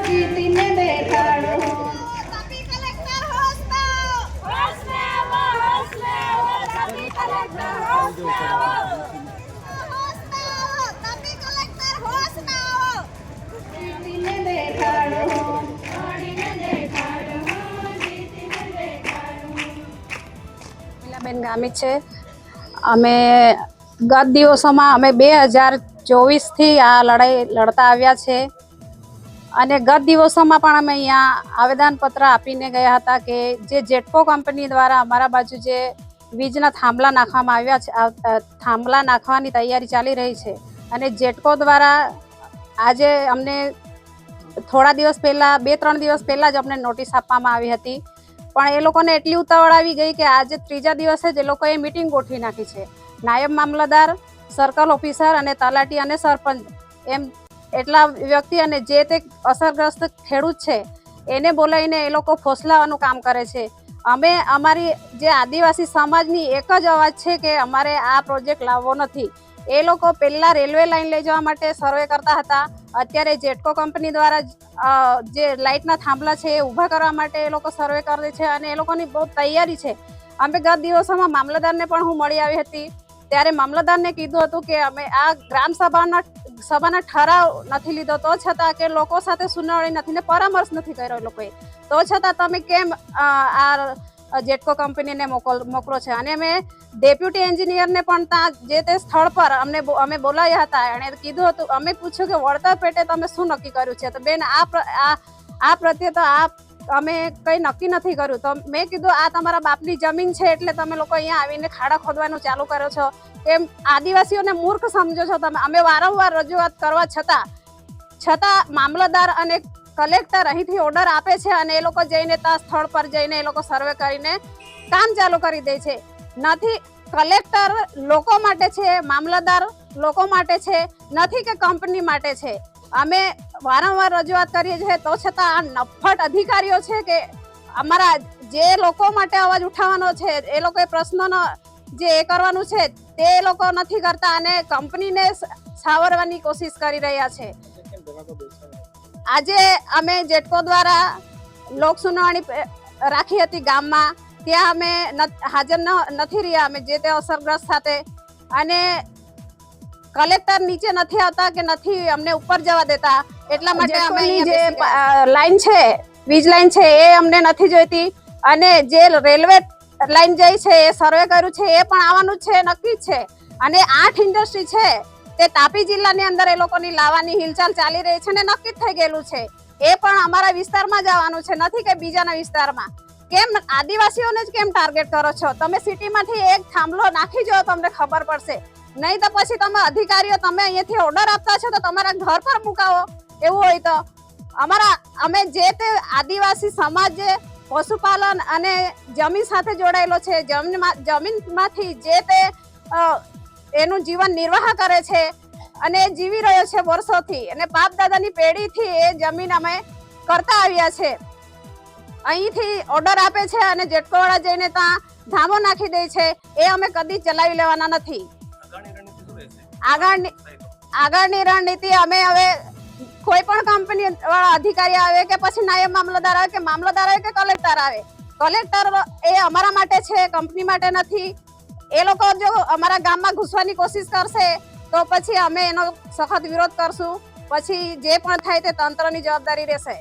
જીતીને દેખાડો. જીતીને દેખાડો. બેન ગામી છે. અમે ગત દિવસોમાં અમે 2024થી આ લડાઈ લડતા આવ્યા છે અને ગત દિવસોમાં પણ અમે અહીંયા આવેદનપત્ર આપીને ગયા હતા કે જે જેટકો કંપની દ્વારા અમારા બાજુ જે વીજના થાંભલા નાખવામાં આવ્યા છે, થાંભલા નાખવાની તૈયારી ચાલી રહી છે અને જેટકો દ્વારા આજે અમને થોડા દિવસ પહેલાં 2-3 દિવસ પહેલાં જ અમને નોટિસ આપવામાં આવી હતી, પણ એ લોકોને એટલી ઉતાવળ આવી ગઈ કે આજે ત્રીજા દિવસે જ એ લોકોએ મિટિંગ ગોઠવી નાખી છે. નાયબ મામલતદાર, સર્કલ ઓફિસર અને તલાટી અને સરપંચ એમ એટલા વ્યક્તિ અને જે તે અસરગ્રસ્ત ખેડૂત છે એને બોલાવીને એ લોકો ફોસલાવાનું કામ કરે છે. અમે અમારી જે આદિવાસી સમાજની એક જ અવાજ છે કે અમારે આ પ્રોજેક્ટ લાવવો નથી. એ લોકો પહેલાં રેલવે લાઈન લઈ જવા માટે સર્વે કરતા હતા, અત્યારે જેટકો કંપની દ્વારા જે લાઇટના થાંભલા છે એ ઊભા કરવા માટે એ લોકો સર્વે કરે છે અને એ લોકોની બહુ તૈયારી છે. અમે ગત દિવસોમાં મામલતદારને પણ હું મળી આવી હતી, ત્યારે મામલતદારને કીધું હતું કે અમે આ ગ્રામ સભાના ઠરાવ નથી લીધો, તો છતાં કે લોકો સાથે સુનાવણી નથી ને પરામર્શ નથી કર્યો એ લોકોએ, તો છતાં તમે કેમ આ જેટકો કંપનીને મોકલો છે. અને અમે ડેપ્યુટી એન્જિનિયરને પણ ત્યાં જે તે સ્થળ પર અમે બોલાવ્યા હતા. એણે કીધું હતું, અમે પૂછ્યું કે વળતર પેટે તમે શું નક્કી કર્યું છે, તો બેન આ પ્રત્યે તો અમે કંઈ નક્કી નથી કર્યું. તો મેં કીધું આ તમારા બાપની જમીન છે એટલે તમે લોકો અહીંયા આવીને ખાડા ખોદવાનું ચાલુ કરો છો, કેમ આદિવાસીઓને મૂર્ખ સમજો છો તમે. અમે વારંવાર રજૂઆત કરવા છતાં મામલતદાર અને કલેક્ટર અહીંથી ઓર્ડર આપે છે અને એ લોકો જઈને ત્યાં સ્થળ પર જઈને એ લોકો સર્વે કરીને કામ ચાલુ કરી દે છે. નથી કલેક્ટર લોકો માટે છે, મામલતદાર લોકો માટે છે, નથી કે કંપની માટે છે. અમે વારંવાર રજૂઆત કરીએ છીએ, તો છતાં આ નફ્ફટ અધિકારીઓ છે કે અમારા જે લોકો માટે અવાજ ઉઠાવવાનો છે, એ લોકોએ પ્રશ્નોનો જે એ કરવાનું છે તે એ લોકો નથી કરતા અને કંપનીને સાવરવાની કોશિશ કરી રહ્યા છે. આજે અમે જેટકો દ્વારા લોક સુનાવણી રાખી હતી ગામમાં, ત્યાં અમે હાજર નથી રહ્યા, અમે જે તે અસરગ્રસ્ત સાથે, અને કલેક્ટર નીચે નથી આવતા કે નથી અમને ઉપર જવા દેતા, એટલા માટે અમે જે લાઈન છે, વીજ લાઈન છે એ અમને નથી જોઈતી. અને જે રેલવે લાઈન જાય છે એ સર્વે કર્યું છે એ પણ આવવાનું છે, નક્કી જ છે. અને 8 ઇન્ડસ્ટ્રી છે તે તાપી જિલ્લાની અંદર એ લોકોની લાવવાની હિલચાલ ચાલી રહી છે ને નક્કી થઈ ગયેલું છે. એ પણ અમારા વિસ્તારમાં જ આવવાનું છે, નથી કે બીજાના વિસ્તારમાં. કેમ આદિવાસીઓને જ કેમ ટાર્ગેટ કરો છો તમે? સિટીમાંથી એક થાંભલો નાખી જાઓ, તમને ખબર પડશે. નહીં તો પછી તમે અધિકારીઓ તમે અહીંયાથી ઓર્ડર આપતા છો તો તમારા ઘર પર મુકાવો. એવું હોય તો અમે જે તે આદિવાસી સમાજ જે પશુપાલન અને જમીન સાથે જોડાયેલો છે, જમીનમાંથી જે તે એનું જીવન નિર્વાહ કરે છે અને જીવી રહ્યો છે વર્ષોથી, અને બાપ દાદાની પેઢીથી એ જમીન અમે કરતા આવ્યા છે. અહીંથી ઓર્ડર આપે છે અને જેટકોવાળા જઈને ત્યાં ધામો નાખી દે છે, એ અમે કદી ચલાવી લેવાના નથી. આગળની રણનીતિ અમે હવે કોઈ પણ કંપની વાળા અધિકારી આવે કે પછી નાયબ મામલતદાર આવે કે મામલતદાર આવે કે કલેક્ટર આવે, કલેક્ટર એ અમારા માટે છે, કંપની માટે નથી. એ લોકો જો અમારા ગામમાં ઘૂસવાની કોશિશ કરશે તો પછી અમે એનો સખત વિરોધ કરશું. પછી જે પણ થાય તે તંત્રની જવાબદારી રહેશે.